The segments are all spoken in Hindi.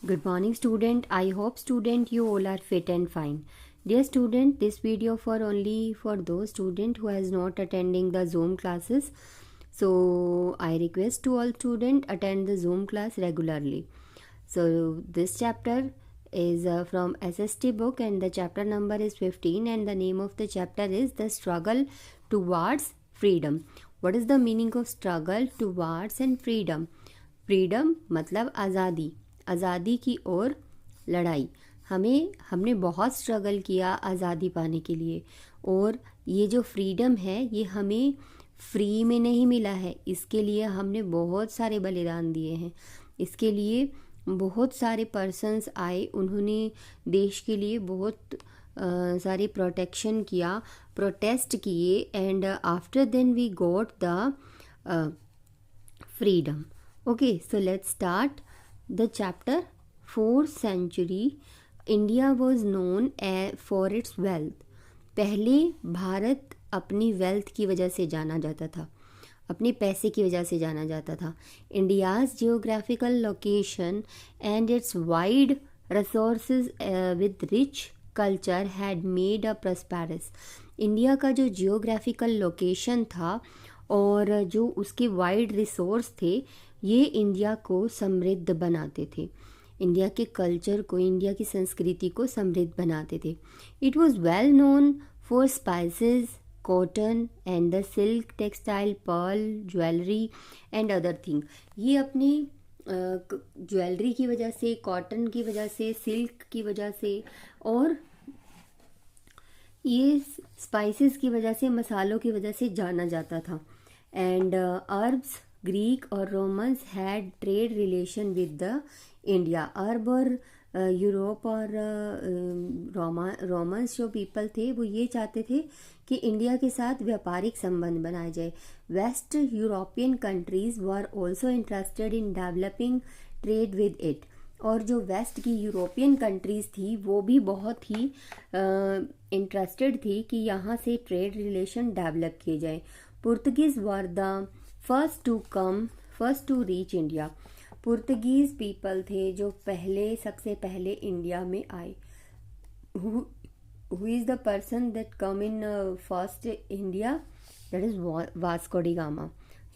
Good morning student. I hope student you all are fit and fine. Dear student, this video only for those student who has not attending the Zoom classes. So I request to all student attend the Zoom class regularly. So this chapter is from SST book and the chapter number is 15 and the name of the chapter is the struggle towards freedom. What is the meaning of struggle towards and freedom? Freedom मतलब आज़ादी, आज़ादी की ओर लड़ाई। हमने बहुत स्ट्रगल किया आज़ादी पाने के लिए और ये जो फ्रीडम है ये हमें फ्री में नहीं मिला है। इसके लिए हमने बहुत सारे बलिदान दिए हैं। इसके लिए बहुत सारे पर्सन्स आए, उन्होंने देश के लिए बहुत सारी प्रोटेक्शन किया, प्रोटेस्ट किए and after then we got the freedom. Okay, so let's start the chapter. 4th century India was known for its wealth. पहले भारत अपनी वेल्थ की वजह से जाना जाता था, अपने पैसे की वजह से जाना जाता था. India's geographical location and its wide resources with rich culture had made a prosperous. India का जो जियोग्राफिकल लोकेशन था और जो उसके वाइड रिसोर्स थे ये इंडिया को समृद्ध बनाते थे, इंडिया के कल्चर को, इंडिया की संस्कृति को समृद्ध बनाते थे. It was well known for spices, cotton and the silk textile, pearl, jewellery and other thing. ये अपनी ज्वेलरी की वजह से, कॉटन की वजह से, सिल्क की वजह से और ये स्पाइसेस की वजह से, मसालों की वजह से जाना जाता था. एंड अरब्स, ग्रीक और Romans had trade relation with the India. Arab और यूरोप और रोमन्स जो पीपल थे वो ये चाहते थे कि इंडिया के साथ व्यापारिक संबंध बनाए जाए. Waste European countries were also interested in developing trade with it. और जो वेस्ट की यूरोपियन कंट्रीज़ थी वो भी बहुत ही इंटरेस्टेड थी कि यहाँ से ट्रेड रिलेशन डेवलप किए जाए. Portuguese were the first to reach India. Portuguese people थे जो सबसे पहले इंडिया में आए. Who is the person that come in first India? That is Vasco da Gama.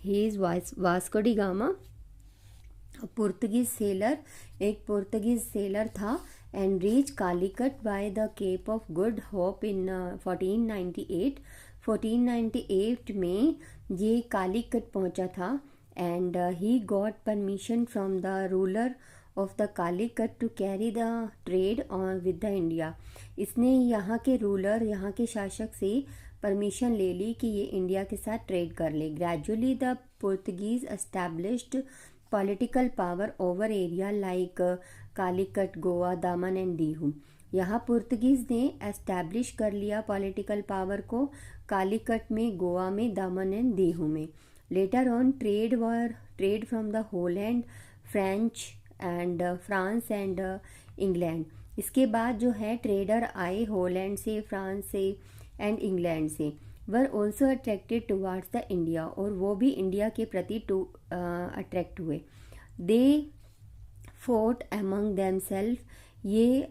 He is Vasco da Gama, एक पुर्तगीज सेलर था and reach Calicut by the Cape of Good Hope in 1498. 1498 में ये कालीकट पहुंचा था and he got permission from the ruler of the Calicut to carry the trade on with the India. इसने यहाँ के रूलर, यहाँ के शासक से परमिशन ले ली कि ये इंडिया के साथ ट्रेड कर ले. Gradually the Portuguese established political power over area like Calicut, Goa, दामन एंड दीहू. यहाँ पुर्तगीज़ ने एस्टैब्लिश कर लिया पॉलिटिकल पावर को कालीकट में, गोवा में, दामन एंड दीहू में. Later on trade from the Holland, France and England. इसके बाद जो है ट्रेडर आए होलैंड से, फ्रांस से एंड इंग्लैंड से. Were also attracted towards the India. और वो भी इंडिया के प्रति अट्रैक्ट हुए. दे फोर्ट अमंग देमसेल्फ. ये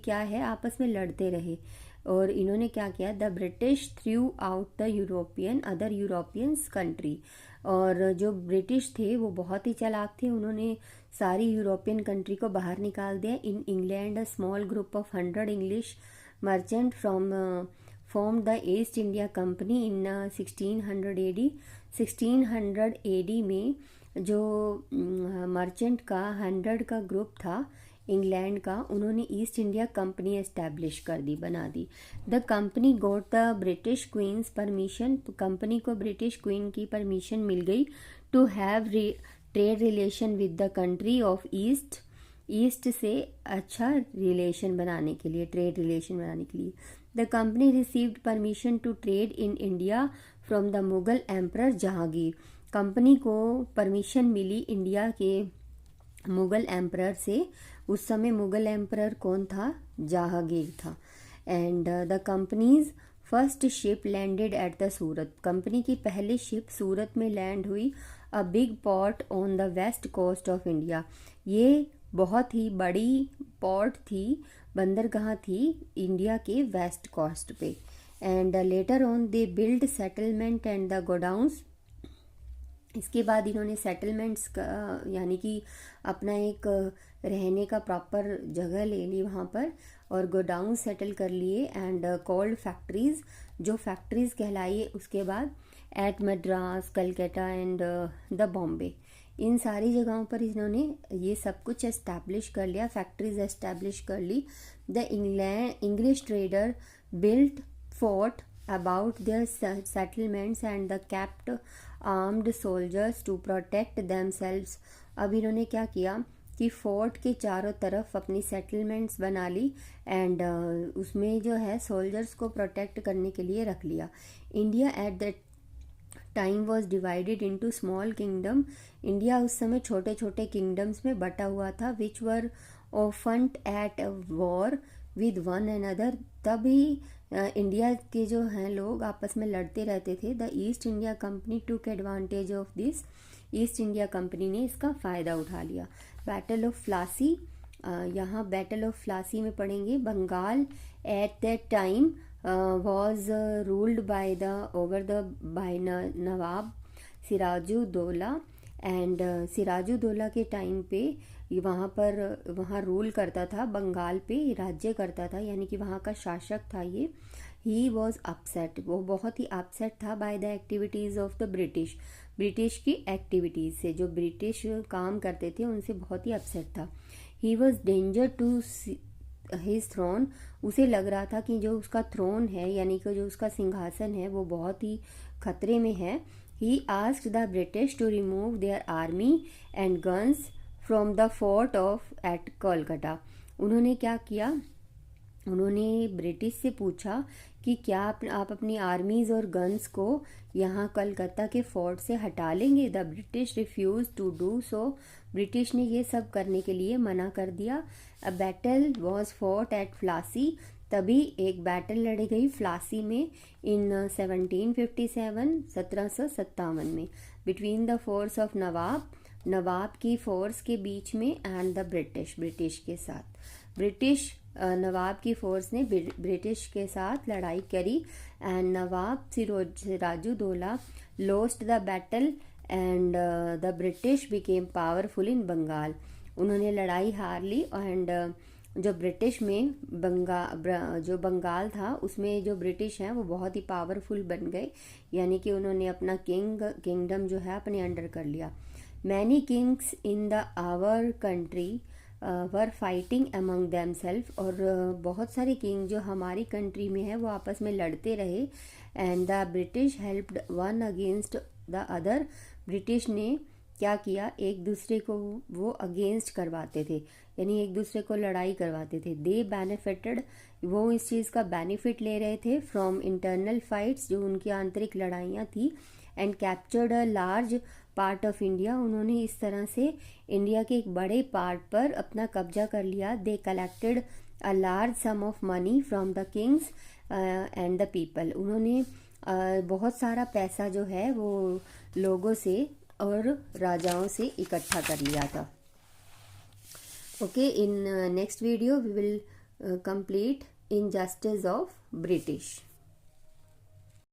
क्या है, आपस में लड़ते रहे. और इन्होंने क्या किया? The British through out the other Europeans country. और जो ब्रिटिश थे वो बहुत ही चालाक थे, उन्होंने सारी यूरोपियन कंट्री को बाहर निकाल दिया. In England a small group of 100 English merchant formed the East India Company in 1600 AD. 1600 AD में जो मर्चेंट का 100 का ग्रुप था इंग्लैंड का, उन्होंने ईस्ट इंडिया कंपनी एस्टैब्लिश कर दी, बना दी. The company got the British queen's permission. Company को ब्रिटिश क्वीन की परमिशन मिल गई to have trade relation with the country of east से अच्छा रिलेशन बनाने के लिए, ट्रेड रिलेशन बनाने के लिए. The company received permission to trade in India from the Mughal emperor Jahangir. Company को परमिशन मिली इंडिया के मुगल एम्परर से. उस समय मुगल एम्परर कौन था? जहांगीर था. And the company's first ship landed at the Surat. Company की पहली शिप सूरत में लैंड हुई. A big port on the west coast of India. ये बहुत ही बड़ी पोर्ट थी, बंदरगाह थी इंडिया के वेस्ट कोस्ट पे। And later on they build settlement and the godowns. इसके बाद इन्होंने सेटलमेंट्स का यानी कि अपना एक रहने का प्रॉपर जगह ले ली वहाँ पर, और गोडाउन सेटल कर लिए। एंड कॉल्ड फैक्ट्रीज, जो फैक्ट्रीज कहलाई उसके बाद at Madras, Calcutta and the Bombay, इन सारी जगहों पर इन्होंने ये सब कुछ एस्टैब्लिश कर लिया, फैक्ट्रीज एस्टैब्लिश कर ली। The English trader built fort about their settlements and the kept armed soldiers to protect themselves। अब इन्होंने क्या किया कि फोर्ट के चारों तरफ अपनी सेटलमेंट्स बना ली एंड उसमें जो है सोल्जर्स को प्रोटेक्ट करने के लिए रख लिया। India at that time was divided into small kingdom. India उस समय छोटे छोटे किंगडम्स में बटा हुआ था, which were often at war with one another. तभी इंडिया के जो हैं लोग आपस में लड़ते रहते थे। The East India Company took advantage of this. East India Company ने इसका फ़ायदा उठा लिया। बैटल ऑफ फ्लासी, यहाँ बैटल ऑफ फ्लासी में पढ़ेंगे। Bengal at that time was ruled by Nawab Sirajuddaula. And Sirajuddaula के टाइम पे वहाँ रूल करता था, बंगाल पे राज्य करता था, यानी कि वहाँ का शासक था ये। ही वॉज अपसेट, वो बहुत ही अपसेट था by the activities of the British. British की एक्टिविटीज़ से, जो ब्रिटिश काम करते थे उनसे बहुत ही अपसेट था। He was danger to his throne, उसे लग रहा था कि जो उसका थ्रोन है यानी कि जो उसका सिंहासन है वो बहुत ही खतरे में है। He asked the British to remove their army and guns from the fort of at Kolkata. उन्होंने क्या किया, उन्होंने ब्रिटिश से पूछा कि क्या आप अपनी आर्मीज़ और गन्स को यहाँ कलकत्ता के फोर्ट से हटा लेंगे। The British refuse to do so, British ने ये सब करने के लिए मना कर दिया। A battle was fought at Plassey, तभी एक बैटल लड़ी गई फ्लासी में इन 1757 में, बिटवीन द फोर्स ऑफ नवाब की फोर्स के बीच में एंड द ब्रिटिश के साथ। ब्रिटिश नवाब की फोर्स ने ब्रिटिश के साथ लड़ाई करी and Nawab Sirajuddaula lost the battle and the British became powerful in Bengal. उन्होंने लड़ाई हार ली एंड जो ब्रिटिश में जो बंगाल था उसमें जो ब्रिटिश हैं वो बहुत ही पावरफुल बन गए, यानी कि उन्होंने अपना किंगडम जो है अपने अंडर कर लिया। Many kings in the our country were fighting among them self, और बहुत सारे किंग जो हमारी कंट्री में है वो आपस में लड़ते रहे। And the British helped one against the other, British ने क्या किया, एक दूसरे को वो अगेंस्ट करवाते थे, यानी एक दूसरे को लड़ाई करवाते थे। दे बेनिफिटेड, वो इस चीज़ का बेनिफिट ले रहे थे फ्रॉम इंटरनल फाइट्स, जो उनकी आंतरिक लड़ाइयाँ थी। And captured a large part of India, उन्होंने इस तरह से इंडिया के एक बड़े पार्ट पर अपना कब्जा कर लिया। They collected a large some of money from the Kings and the people, उन्होंने बहुत सारा पैसा जो है वो लोगों से और राजाओं से इकट्ठा कर लिया था। Okay, in next video we will complete injustice of British.